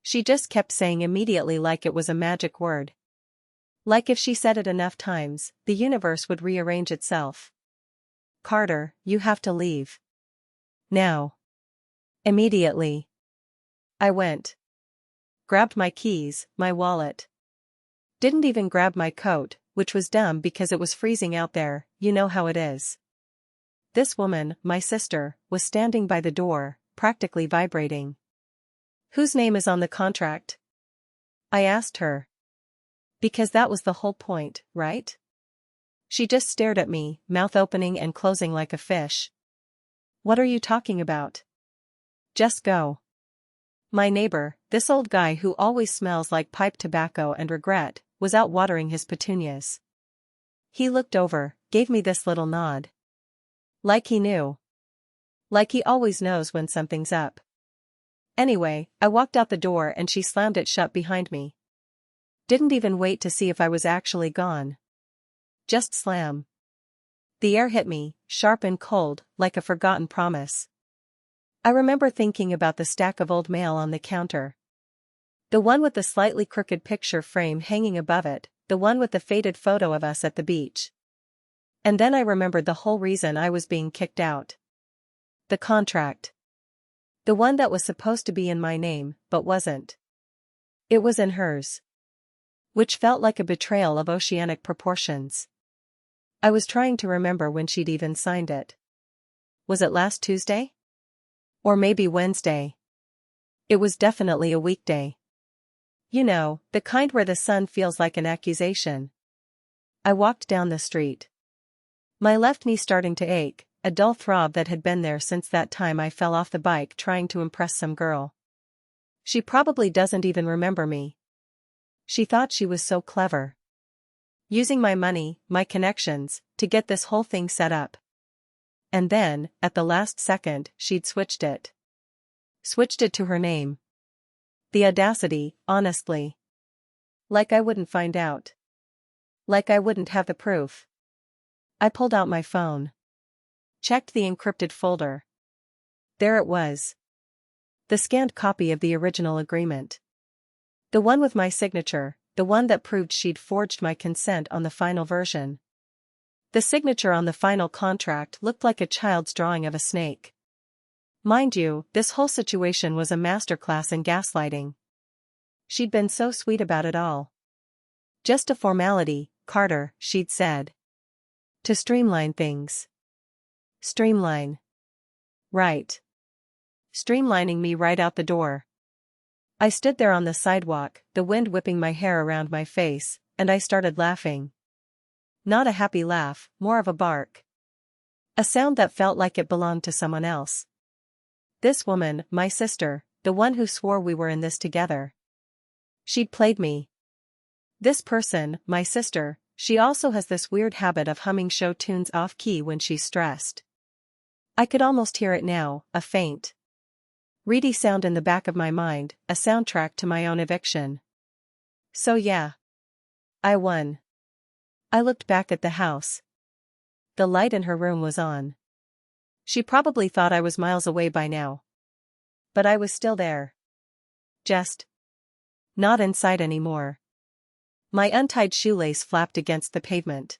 She just kept saying immediately like it was a magic word. Like if she said it enough times, the universe would rearrange itself. Carter, you have to leave. Now. Immediately. I went. Grabbed my keys, my wallet. Didn't even grab my coat, which was dumb because it was freezing out there, you know how it is. This woman, my sister, was standing by the door, practically vibrating. Whose name is on the contract? I asked her. Because that was the whole point, right? She just stared at me, mouth opening and closing like a fish. What are you talking about? Just go. My neighbor, this old guy who always smells like pipe tobacco and regret, was out watering his petunias. He looked over, gave me this little nod. Like he knew. Like he always knows when something's up. Anyway, I walked out the door and she slammed it shut behind me. Didn't even wait to see if I was actually gone. Just slam. The air hit me, sharp and cold, like a forgotten promise. I remember thinking about the stack of old mail on the counter. The one with the slightly crooked picture frame hanging above it, the one with the faded photo of us at the beach. And then I remembered the whole reason I was being kicked out. The contract. The one that was supposed to be in my name, but wasn't. It was in hers. Which felt like a betrayal of oceanic proportions. I was trying to remember when she'd even signed it. Was it last Tuesday? Or maybe Wednesday. It was definitely a weekday. You know, the kind where the sun feels like an accusation. I walked down the street. My left knee starting to ache, a dull throb that had been there since that time I fell off the bike trying to impress some girl. She probably doesn't even remember me. She thought she was so clever. Using my money, my connections, to get this whole thing set up. And then, at the last second, she'd switched it. Switched it to her name. The audacity, honestly. Like I wouldn't find out. Like I wouldn't have the proof. I pulled out my phone. Checked the encrypted folder. There it was. The scanned copy of the original agreement. The one with my signature, the one that proved she'd forged my consent on the final version. The signature on the final contract looked like a child's drawing of a snake. Mind you, this whole situation was a masterclass in gaslighting. She'd been so sweet about it all. Just a formality, Carter, she'd said. To streamline things. Streamline. Right. Streamlining me right out the door. I stood there on the sidewalk, the wind whipping my hair around my face, and I started laughing. Not a happy laugh, more of a bark. A sound that felt like it belonged to someone else. This woman, my sister, the one who swore we were in this together. She'd played me. This person, my sister, she also has this weird habit of humming show tunes off-key when she's stressed. I could almost hear it now, a faint, reedy sound in the back of my mind, a soundtrack to my own eviction. So yeah. I won. I looked back at the house. The light in her room was on. She probably thought I was miles away by now. But I was still there. Just not in sight anymore. My untied shoelace flapped against the pavement.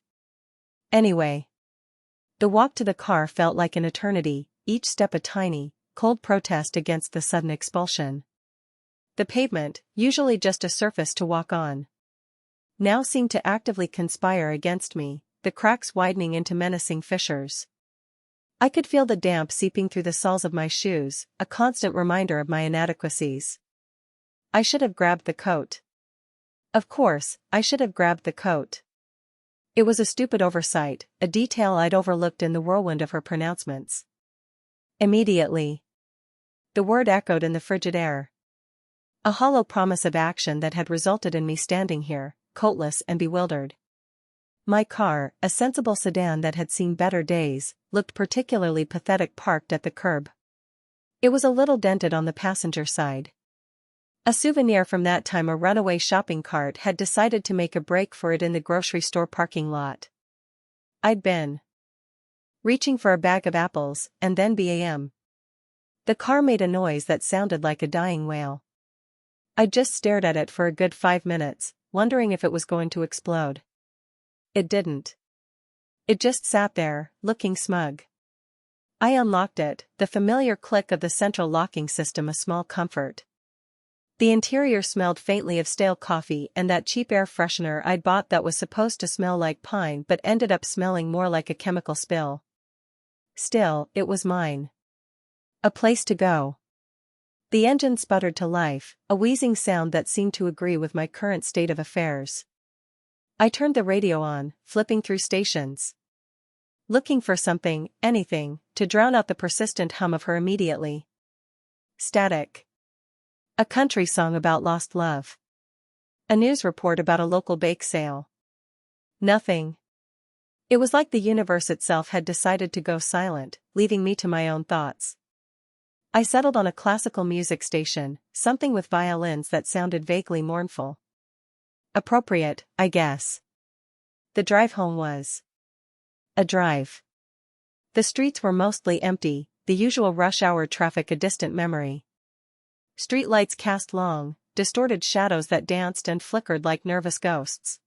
Anyway. The walk to the car felt like an eternity, each step a tiny, cold protest against the sudden expulsion. The pavement, usually just a surface to walk on, now seemed to actively conspire against me, the cracks widening into menacing fissures. I could feel the damp seeping through the soles of my shoes, a constant reminder of my inadequacies. I should have grabbed the coat. Of course, I should have grabbed the coat. It was a stupid oversight, a detail I'd overlooked in the whirlwind of her pronouncements. Immediately. The word echoed in the frigid air. A hollow promise of action that had resulted in me standing here, coatless and bewildered. My car, a sensible sedan that had seen better days, looked particularly pathetic parked at the curb. It was a little dented on the passenger side. A souvenir from that time, a runaway shopping cart had decided to make a break for it in the grocery store parking lot. I'd been reaching for a bag of apples, and then bam. The car made a noise that sounded like a dying whale. I just stared at it for a good 5 minutes, wondering if it was going to explode. It didn't. It just sat there, looking smug. I unlocked it, the familiar click of the central locking system a small comfort. The interior smelled faintly of stale coffee and that cheap air freshener I'd bought that was supposed to smell like pine but ended up smelling more like a chemical spill. Still, it was mine. A place to go. The engine sputtered to life, a wheezing sound that seemed to agree with my current state of affairs. I turned the radio on, flipping through stations. Looking for something, anything, to drown out the persistent hum of her immediately. Static. A country song about lost love. A news report about a local bake sale. Nothing. It was like the universe itself had decided to go silent, leaving me to my own thoughts. I settled on a classical music station, something with violins that sounded vaguely mournful. Appropriate, I guess. The drive home was a drive. The streets were mostly empty, the usual rush hour traffic a distant memory. Streetlights cast long, distorted shadows that danced and flickered like nervous ghosts.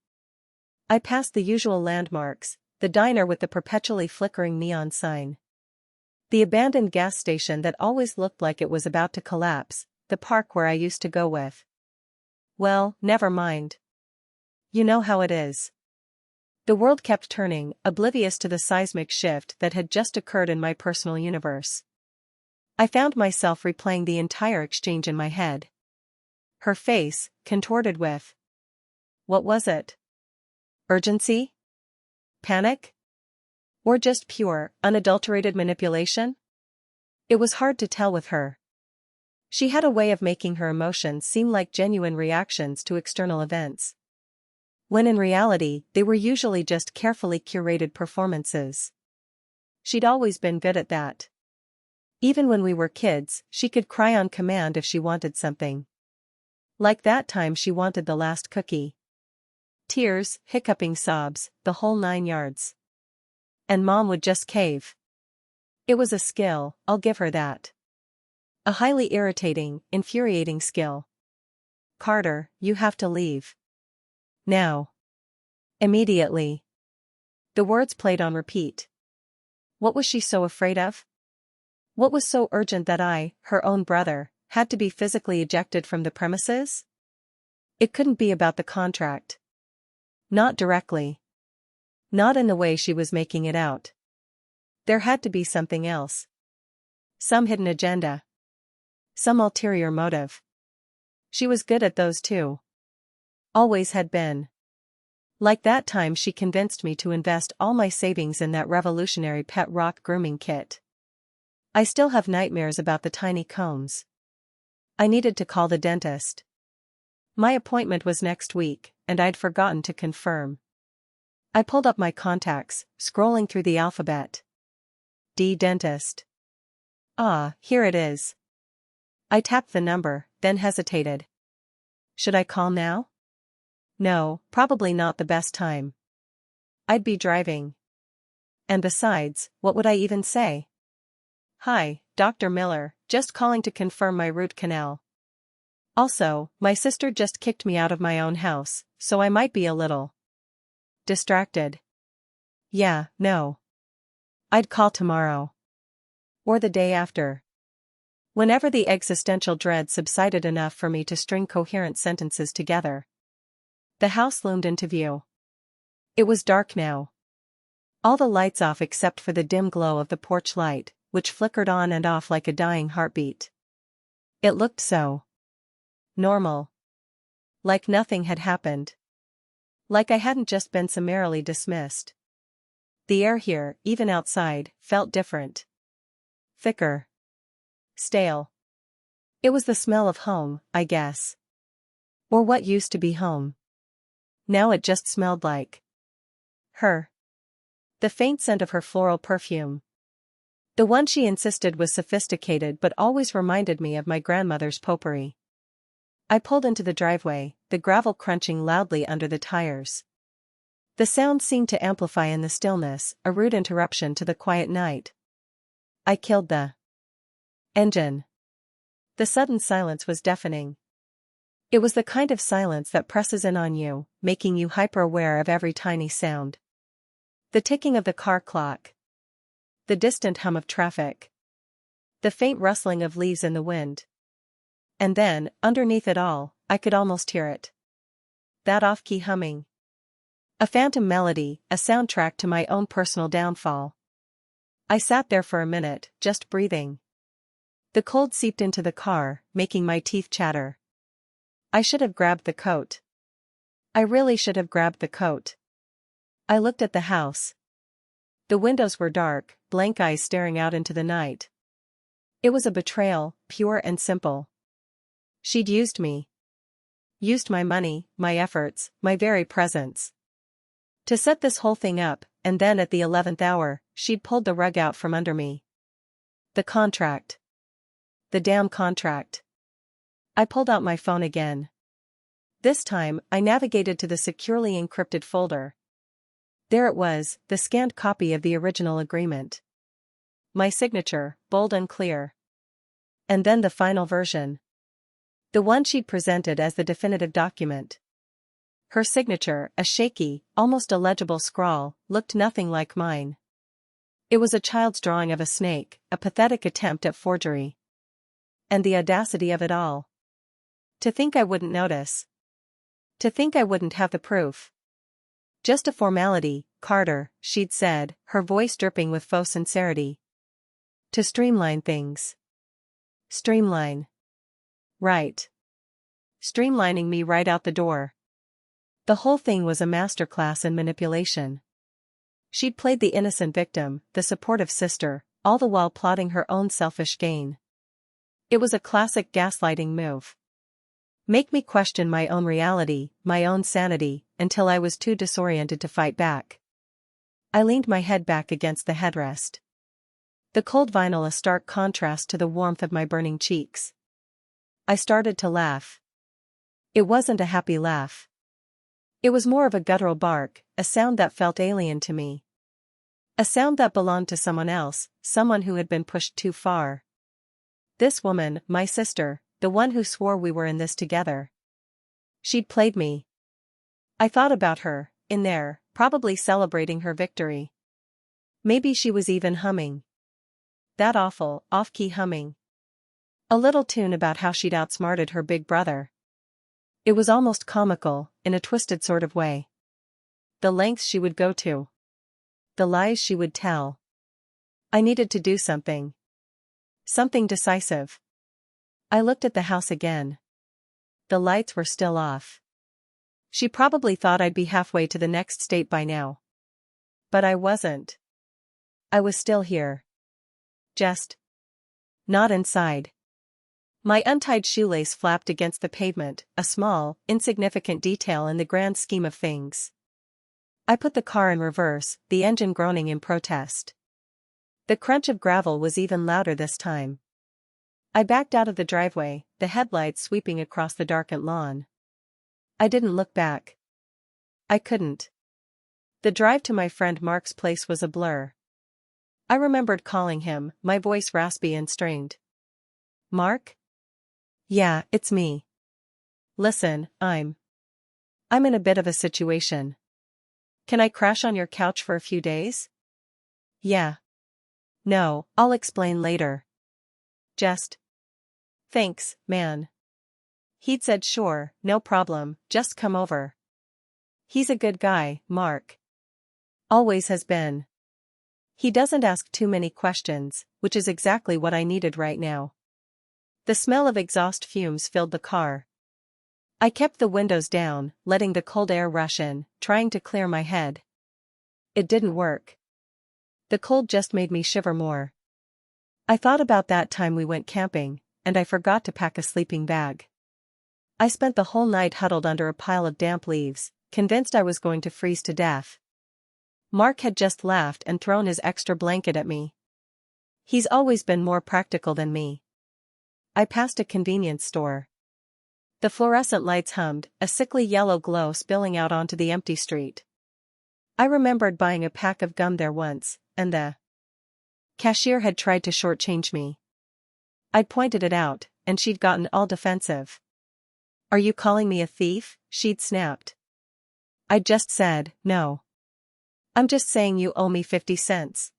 I passed the usual landmarks, the diner with the perpetually flickering neon sign. The abandoned gas station that always looked like it was about to collapse, the park where I used to go with. Well, never mind. You know how it is. The world kept turning, oblivious to the seismic shift that had just occurred in my personal universe. I found myself replaying the entire exchange in my head. Her face, contorted with. What was it? Urgency? Panic? Or just pure, unadulterated manipulation? It was hard to tell with her. She had a way of making her emotions seem like genuine reactions to external events, when in reality, they were usually just carefully curated performances. She'd always been good at that. Even when we were kids, she could cry on command if she wanted something. Like that time she wanted the last cookie. Tears, hiccuping sobs, the whole 9 yards. And Mom would just cave. It was a skill, I'll give her that. A highly irritating, infuriating skill. Carter, you have to leave. Now. Immediately. The words played on repeat. What was she so afraid of? What was so urgent that I, her own brother, had to be physically ejected from the premises? It couldn't be about the contract. Not directly. Not in the way she was making it out. There had to be something else. Some hidden agenda. Some ulterior motive. She was good at those too. Always had been. Like that time she convinced me to invest all my savings in that revolutionary pet rock grooming kit. I still have nightmares about the tiny combs. I needed to call the dentist. My appointment was next week, and I'd forgotten to confirm. I pulled up my contacts, scrolling through the alphabet. D. Dentist. Ah, here it is. I tapped the number, then hesitated. Should I call now? No, probably not the best time. I'd be driving. And besides, what would I even say? Hi, Dr. Miller, just calling to confirm my root canal. Also, my sister just kicked me out of my own house, so I might be a little distracted. Yeah, no. I'd call tomorrow. Or the day after. Whenever the existential dread subsided enough for me to string coherent sentences together. The house loomed into view. It was dark now. All the lights off except for the dim glow of the porch light, which flickered on and off like a dying heartbeat. It looked so normal. Like nothing had happened. Like I hadn't just been summarily dismissed. The air here, even outside, felt different. Thicker. Stale. It was the smell of home, I guess. Or what used to be home. Now it just smelled like her. The faint scent of her floral perfume. The one she insisted was sophisticated but always reminded me of my grandmother's potpourri. I pulled into the driveway, the gravel crunching loudly under the tires. The sound seemed to amplify in the stillness, a rude interruption to the quiet night. I killed the engine. The sudden silence was deafening. It was the kind of silence that presses in on you, making you hyper-aware of every tiny sound. The ticking of the car clock. The distant hum of traffic. The faint rustling of leaves in the wind. And then, underneath it all, I could almost hear it. That off-key humming. A phantom melody, a soundtrack to my own personal downfall. I sat there for a minute, just breathing. The cold seeped into the car, making my teeth chatter. I should have grabbed the coat. I really should have grabbed the coat. I looked at the house. The windows were dark, blank eyes staring out into the night. It was a betrayal, pure and simple. She'd used me. Used my money, my efforts, my very presence. To set this whole thing up, and then at the 11th hour, she'd pulled the rug out from under me. The contract. The damn contract. I pulled out my phone again. This time, I navigated to the securely encrypted folder. There it was, the scanned copy of the original agreement. My signature, bold and clear. And then the final version. The one she'd presented as the definitive document. Her signature, a shaky, almost illegible scrawl, looked nothing like mine. It was a child's drawing of a snake, a pathetic attempt at forgery. And the audacity of it all. To think I wouldn't notice. To think I wouldn't have the proof. Just a formality, Carter, she'd said, her voice dripping with faux sincerity. To streamline things. Streamline. Right. Streamlining me right out the door. The whole thing was a masterclass in manipulation. She'd played the innocent victim, the supportive sister, all the while plotting her own selfish gain. It was a classic gaslighting move. Make me question my own reality, my own sanity, until I was too disoriented to fight back. I leaned my head back against the headrest. The cold vinyl a stark contrast to the warmth of my burning cheeks. I started to laugh. It wasn't a happy laugh. It was more of a guttural bark, a sound that felt alien to me. A sound that belonged to someone else, someone who had been pushed too far. This woman, my sister, the one who swore we were in this together. She'd played me. I thought about her, in there, probably celebrating her victory. Maybe she was even humming. That awful, off-key humming. A little tune about how she'd outsmarted her big brother. It was almost comical, in a twisted sort of way. The lengths she would go to. The lies she would tell. I needed to do something. Something decisive. I looked at the house again. The lights were still off. She probably thought I'd be halfway to the next state by now. But I wasn't. I was still here. Just not inside. My untied shoelace flapped against the pavement, a small, insignificant detail in the grand scheme of things. I put the car in reverse, the engine groaning in protest. The crunch of gravel was even louder this time. I backed out of the driveway, the headlights sweeping across the darkened lawn. I didn't look back. I couldn't. The drive to my friend Mark's place was a blur. I remembered calling him, my voice raspy and strained. Mark? Yeah, it's me. Listen, I'm in a bit of a situation. Can I crash on your couch for a few days? Yeah. No, I'll explain later. Just. Thanks, man. He'd said sure, no problem, just come over. He's a good guy, Mark. Always has been. He doesn't ask too many questions, which is exactly what I needed right now. The smell of exhaust fumes filled the car. I kept the windows down, letting the cold air rush in, trying to clear my head. It didn't work. The cold just made me shiver more. I thought about that time we went camping, and I forgot to pack a sleeping bag. I spent the whole night huddled under a pile of damp leaves, convinced I was going to freeze to death. Mark had just laughed and thrown his extra blanket at me. He's always been more practical than me. I passed a convenience store. The fluorescent lights hummed, a sickly yellow glow spilling out onto the empty street. I remembered buying a pack of gum there once, and the cashier had tried to shortchange me. I'd pointed it out, and she'd gotten all defensive. Are you calling me a thief? She'd snapped. I just said, no. I'm just saying you owe me 50 cents.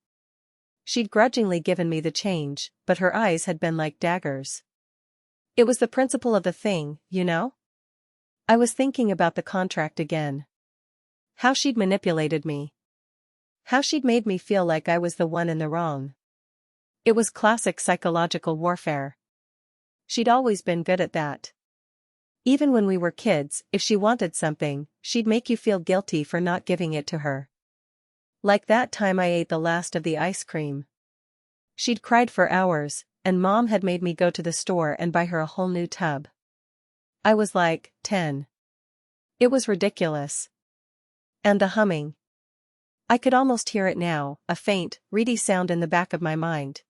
She'd grudgingly given me the change, but her eyes had been like daggers. It was the principle of the thing, you know? I was thinking about the contract again. How she'd manipulated me. How she'd made me feel like I was the one in the wrong. It was classic psychological warfare. She'd always been good at that. Even when we were kids, if she wanted something, she'd make you feel guilty for not giving it to her. Like that time I ate the last of the ice cream. She'd cried for hours, and Mom had made me go to the store and buy her a whole new tub. I was like, 10. It was ridiculous. And the humming. I could almost hear it now, a faint, reedy sound in the back of my mind.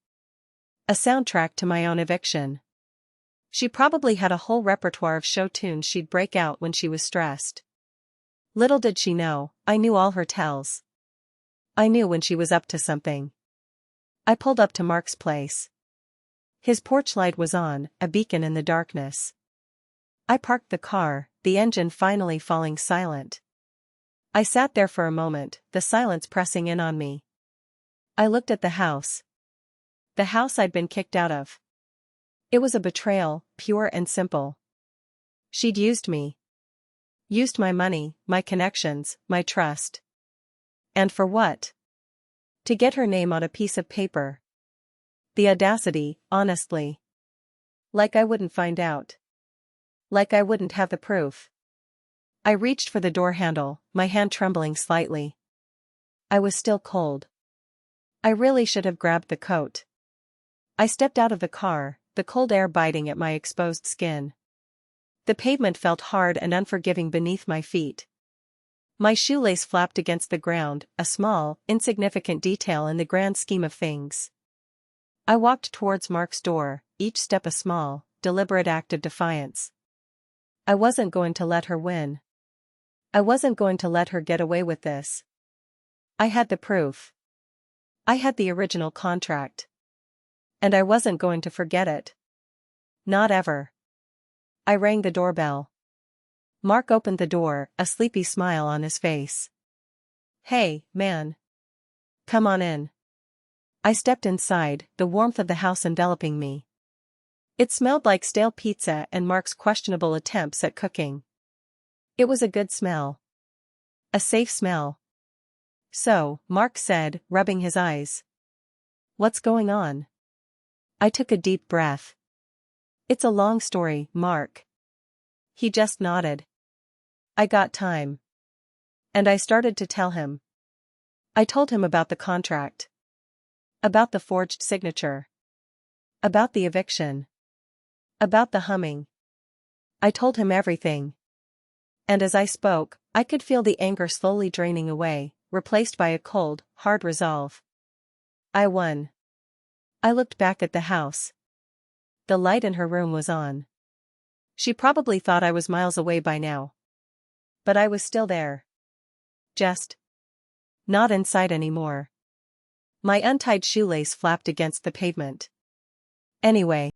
A soundtrack to my own eviction. She probably had a whole repertoire of show tunes she'd break out when she was stressed. Little did she know, I knew all her tells. I knew when she was up to something. I pulled up to Mark's place. His porch light was on, a beacon in the darkness. I parked the car, the engine finally falling silent. I sat there for a moment, the silence pressing in on me. I looked at the house. The house I'd been kicked out of. It was a betrayal, pure and simple. She'd used me. Used my money, my connections, my trust. And for what? To get her name on a piece of paper. The audacity, honestly. Like I wouldn't find out. Like I wouldn't have the proof. I reached for the door handle, my hand trembling slightly. I was still cold. I really should have grabbed the coat. I stepped out of the car, the cold air biting at my exposed skin. The pavement felt hard and unforgiving beneath my feet. My shoelace flapped against the ground, a small, insignificant detail in the grand scheme of things. I walked towards Mark's door, each step a small, deliberate act of defiance. I wasn't going to let her win. I wasn't going to let her get away with this. I had the proof. I had the original contract. And I wasn't going to forget it. Not ever. I rang the doorbell. Mark opened the door, a sleepy smile on his face. Hey, man. Come on in. I stepped inside, the warmth of the house enveloping me. It smelled like stale pizza and Mark's questionable attempts at cooking. It was a good smell. A safe smell. So, Mark said, rubbing his eyes. What's going on? I took a deep breath. It's a long story, Mark. He just nodded. I got time. And I started to tell him. I told him about the contract. About the forged signature. About the eviction. About the humming. I told him everything. And as I spoke, I could feel the anger slowly draining away, replaced by a cold, hard resolve. I won. I looked back at the house. The light in her room was on. She probably thought I was miles away by now. But I was still there. Just not inside anymore. My untied shoelace flapped against the pavement. Anyway.